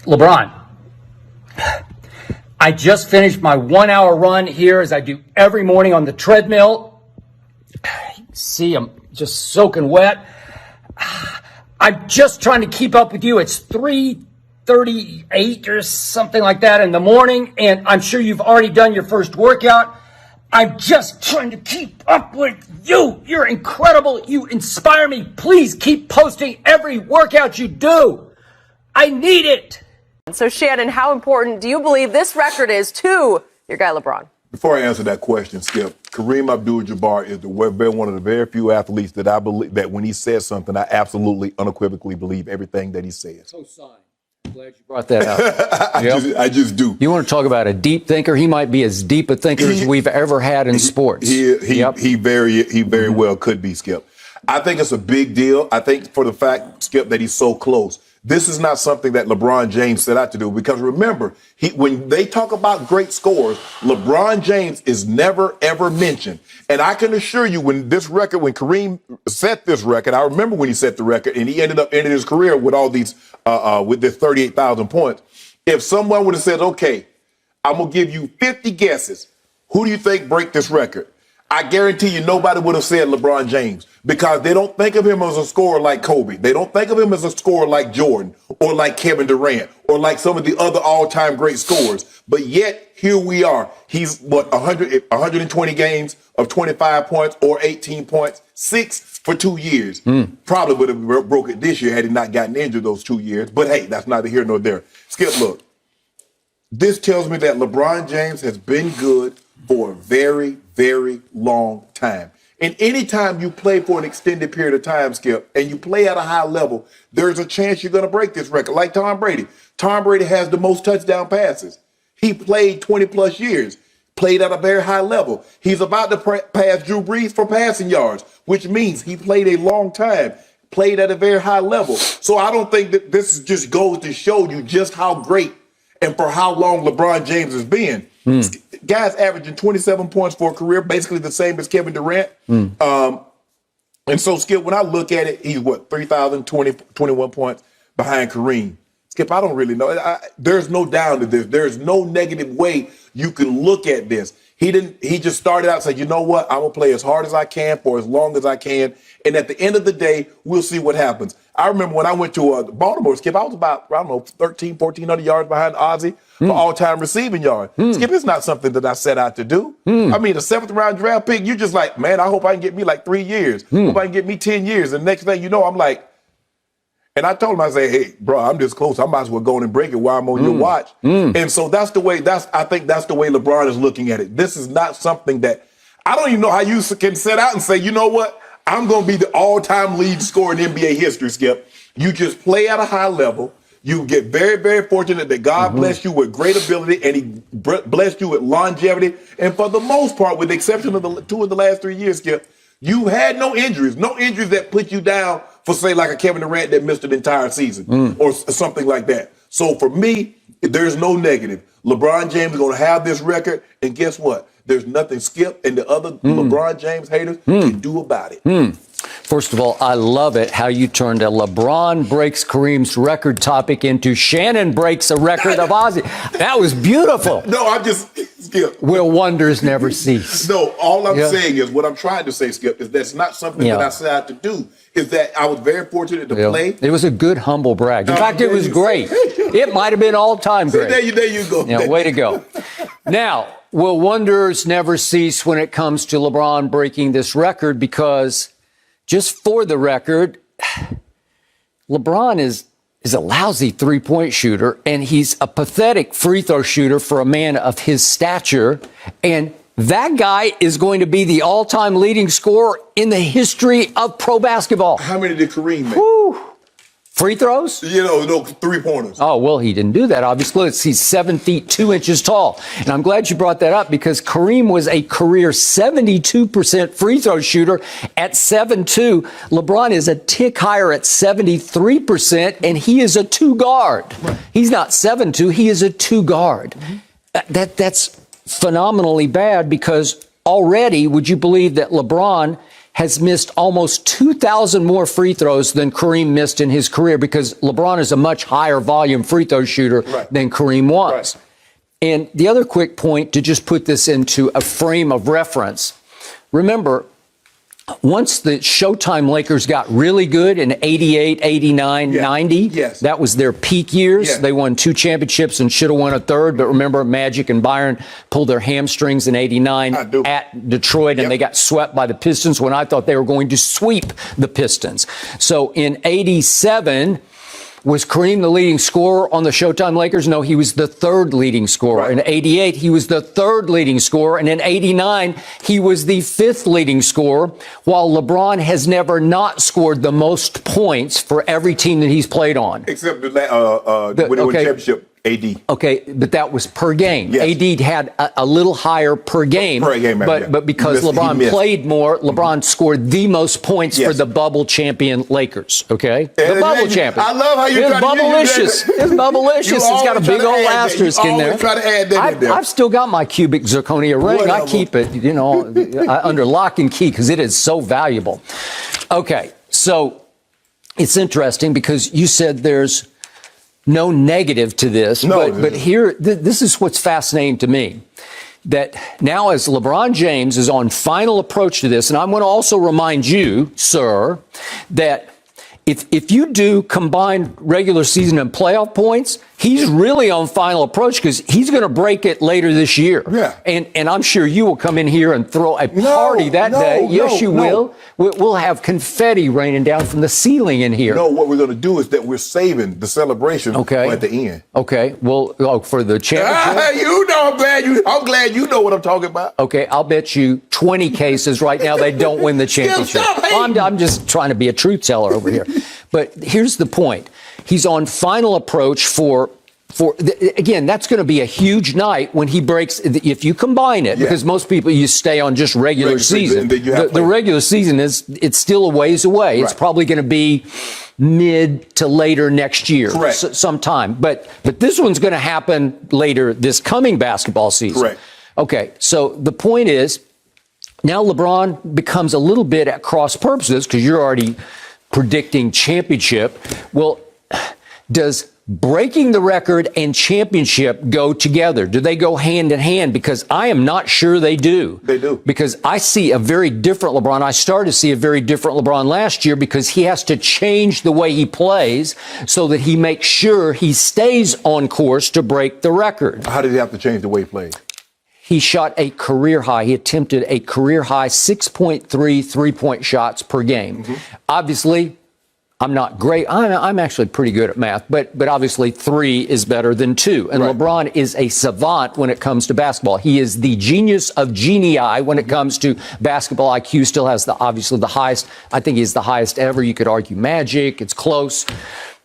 LeBron, I just finished my 1 hour run here as I do every morning on the treadmill. See, I'm just soaking wet. I'm just trying to keep up with you. It's 3:38 or something like that in the morning, and I'm sure you've already done your first workout. I'm just trying to keep up with you. You're incredible. You inspire me. Please keep posting every workout you do. I need it. So, Shannon, how important do you believe this record is to your guy LeBron? Before I answer that question, Skip, Kareem Abdul-Jabbar is one of the very few athletes that I believe that when he says something, I absolutely unequivocally believe everything that he says. Co-sign. Glad you brought that up. I just do. You want to talk about a deep thinker? He might be as deep a thinker as we've ever had in sports. He very well could be, Skip. I think it's a big deal. I think for the fact, Skip, that he's so close. This is not something that LeBron James set out to do, because remember, when they talk about great scores, LeBron James is never, ever mentioned. And I can assure you, when Kareem set this record, I remember when he set the record and he ended his career with all these, with this 38,000 points. If someone would have said, okay, I'm going to give you 50 guesses, who do you think break this record? I guarantee you nobody would have said LeBron James, because they don't think of him as a scorer like Kobe. They don't think of him as a scorer like Jordan or like Kevin Durant or like some of the other all-time great scorers. But yet, here we are. He's, 120 games of 25 points or 18 points, 6 for 2 years. Probably would have broke it this year had he not gotten injured those 2 years. But hey, that's neither here nor there. Skip, look. This tells me that LeBron James has been good for a very, very long time. And anytime you play for an extended period of time, Skip, and you play at a high level, there's a chance you're going to break this record. Like Tom Brady. Tom Brady has the most touchdown passes. He played 20 plus years, played at a very high level. He's about to pass Drew Brees for passing yards, which means he played a long time, played at a very high level. So I don't think that this just goes to show you just how great and for how long LeBron James has been. Guy's averaging 27 points for a career, basically the same as Kevin Durant. And so, Skip, when I look at it, he's 3,021 points behind Kareem. Skip, I don't really know. There's no down to this. There's no negative way you can look at this. He just started out and said, you know what? I'm going to play as hard as I can for as long as I can. And at the end of the day, we'll see what happens. I remember when I went to Baltimore, Skip, I was about, 1,400 yards behind Ozzie for all-time receiving yards. Skip, it's not something that I set out to do. I mean, a 7th-round draft pick, you're just like, man, I hope I can get me like 3 years. Hope I can get me 10 years. And next thing you know, I'm like, and I told him, I say, hey, bro, I'm this close. I might as well go in and break it while I'm on your watch. And so I think that's the way LeBron is looking at it. This is not something that, I don't even know how you can set out and say, you know what? I'm going to be the all-time lead scorer in NBA history, Skip. You just play at a high level. You get very, very fortunate that God blessed you with great ability, and he blessed you with longevity. And for the most part, with the exception of the 2 of the last 3 years, Skip, you had no injuries that put you down for, say, like a Kevin Durant that missed an entire season or something like that. So for me, there's no negative. LeBron James is going to have this record, and guess what? There's nothing Skip and the other LeBron James haters can do about it. First of all, I love it how you turned a LeBron breaks Kareem's record topic into Shannon breaks a record of Ozzie. That was beautiful. No, I'm just, Skip. Will wonders never cease? No, all I'm saying is, what I'm trying to say, Skip, is that's not something that I set out to do. Is that I was very fortunate to play. It was a good, humble brag. In fact, it was great. It might have been all-time great. There you go. Yeah, way to go. Now, will wonders never cease when it comes to LeBron breaking this record? Because, just for the record, LeBron is a lousy three-point shooter, and he's a pathetic free throw shooter for a man of his stature. And that guy is going to be the all-time leading scorer in the history of pro basketball. How many did Kareem make? Whew. Free throws? No three-pointers. Oh, well, he didn't do that, obviously. He's 7 feet 2 inches tall. And I'm glad you brought that up, because Kareem was a career 72% free throw shooter at 7'2". LeBron is a tick higher at 73%, and he is a 2 guard. Right. He's not 7'2", he is a 2 guard. That's phenomenally bad, because already, would you believe that LeBron has missed almost 2,000 more free throws than Kareem missed in his career because LeBron is a much higher volume free throw shooter than Kareem was. Right. And the other quick point to just put this into a frame of reference, remember, once the Showtime Lakers got really good in 88, 89, 90, that was their peak years. They won 2 championships and should have won a third. But remember, Magic and Byron pulled their hamstrings in 89 at Detroit, and they got swept by the Pistons when I thought they were going to sweep the Pistons. So in 87, was Kareem the leading scorer on the Showtime Lakers? No, he was the 3rd leading scorer. In 88, he was the 3rd leading scorer. And in 89, he was the 5th leading scorer, while LeBron has never not scored the most points for every team that he's played on. Except when they won the championship. AD. Okay, but that was per game. AD had a little higher per game. But because LeBron played more, LeBron scored the most points for the bubble champion Lakers. Okay? The bubble champion. I love how you It's bubblicious. It's bubblicious. It's got a big old asterisk in there. Try to add that in there. I've still got my cubic zirconia ring. I keep it, under lock and key because it is so valuable. Okay, so it's interesting because you said there's no negative to this, but here, this is what's fascinating to me, that now as LeBron James is on final approach to this, and I'm going to also remind you, sir, that if you do combined regular season and playoff points, he's really on final approach because he's going to break it later this year. And I'm sure you will come in here and throw a party that day. Yes, you will. We'll have confetti raining down from the ceiling in here. No, what we're going to do is that we're saving the celebration for at the end. Okay. Well, for the championship. I'm glad you know what I'm talking about. Okay. I'll bet you 20 cases right now they don't win the championship. I'm just trying to be a truth teller over here. But here's the point. He's on final approach again, that's going to be a huge night when he breaks, if you combine it, because most people, you stay on just regular season. The regular season it's still a ways away. It's probably going to be mid to later next year, sometime. But this one's going to happen later this coming basketball season. Okay, so the point is, now LeBron becomes a little bit at cross purposes because you're already predicting championship. Well, does breaking the record and championship go together? Do they go hand in hand? Because I am not sure they do. They do. Because I see a very different LeBron. I started to see a very different LeBron last year because he has to change the way he plays so that he makes sure he stays on course to break the record. How did he have to change the way he played? He shot a career high. He attempted a career high 6.3 3-point shots per game. Obviously, I'm not great. I'm actually pretty good at math, but obviously 3 is better than 2. And LeBron is a savant when it comes to basketball. He is the genius of genii when it comes to basketball IQ. Still has obviously the highest. I think he's the highest ever. You could argue Magic. It's close.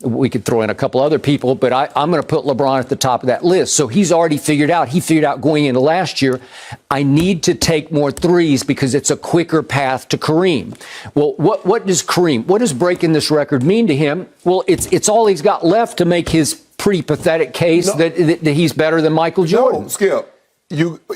We could throw in a couple other people, but I'm going to put LeBron at the top of that list. So he's already figured out going into last year, I need to take more threes because it's a quicker path to Kareem. Well, what does breaking this record mean to him? Well, it's all he's got left to make his pretty pathetic case that he's better than Michael Jordan. No, Skip.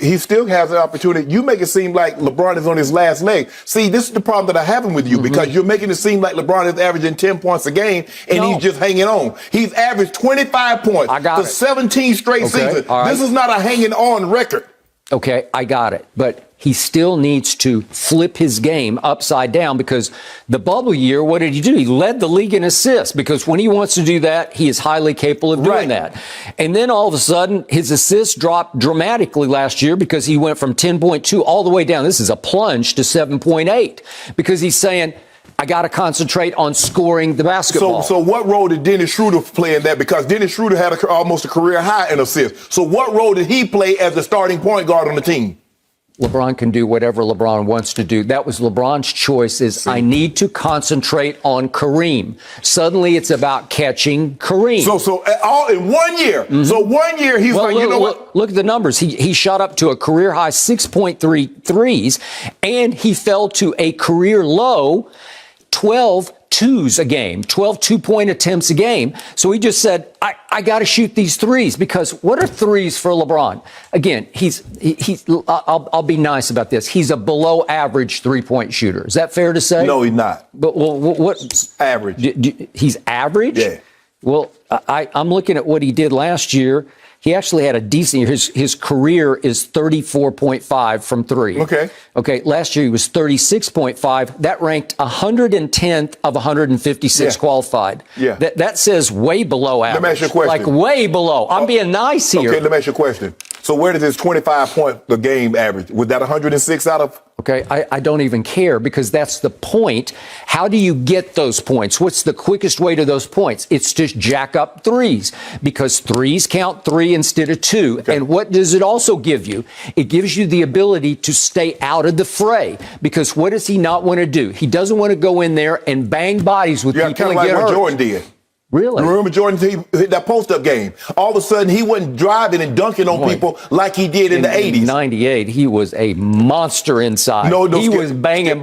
He still has the opportunity. You make it seem like LeBron is on his last leg. See, this is the problem that I have with you because you're making it seem like LeBron is averaging 10 points a game and he's just hanging on. He's averaged 25 points for 17 straight seasons. This is not a hanging on record. Okay, I got it. But he still needs to flip his game upside down because the bubble year, what did he do? He led the league in assists because when he wants to do that, he is highly capable of doing that. And then all of a sudden, his assists dropped dramatically last year because he went from 10.2 all the way down. This is a plunge to 7.8 because he's saying, I got to concentrate on scoring the basketball. So what role did Dennis Schroeder play in that? Because Dennis Schroeder had almost a career high in assists. So what role did he play as the starting point guard on the team? LeBron can do whatever LeBron wants to do. That was LeBron's choice I need to concentrate on Kareem. Suddenly it's about catching Kareem. So all in 1 year. So 1 year he's what? Look at the numbers. He shot up to a career high 6.3 threes and he fell to a career low 12 twos a game, 12 two-point attempts a game. So he just said, I got to shoot these threes, because what are threes for LeBron? Again, I'll be nice about this. He's a below average three-point shooter. Is that fair to say? No, he's not. But what? Average. He's average? Yeah. Well, I'm looking at what he did last year. He actually had a decent year. His career is 34.5 from three. Okay. Last year he was 36.5. That ranked 110th of 156 qualified. Yeah. That says way below average. Let me ask you a question. Like way below. I'm being nice here. Okay, let me ask you a question. So where does his 25 point a game average? Was that 106 out of? Okay, I don't even care, because that's the point. How do you get those points? What's the quickest way to those points? It's just jack up threes, because threes count three instead of two. Okay. And what does it also give you? It gives you the ability to stay out of the fray, because what does he not want to do? He doesn't want to go in there and bang bodies with people Kind of and like get what hurt. Jordan did. Really? Remember Jordan hit that post-up game? All of a sudden, he wasn't driving and dunking on people like he did in the 80s. In 98, he was a monster inside. No, he was banging bodies.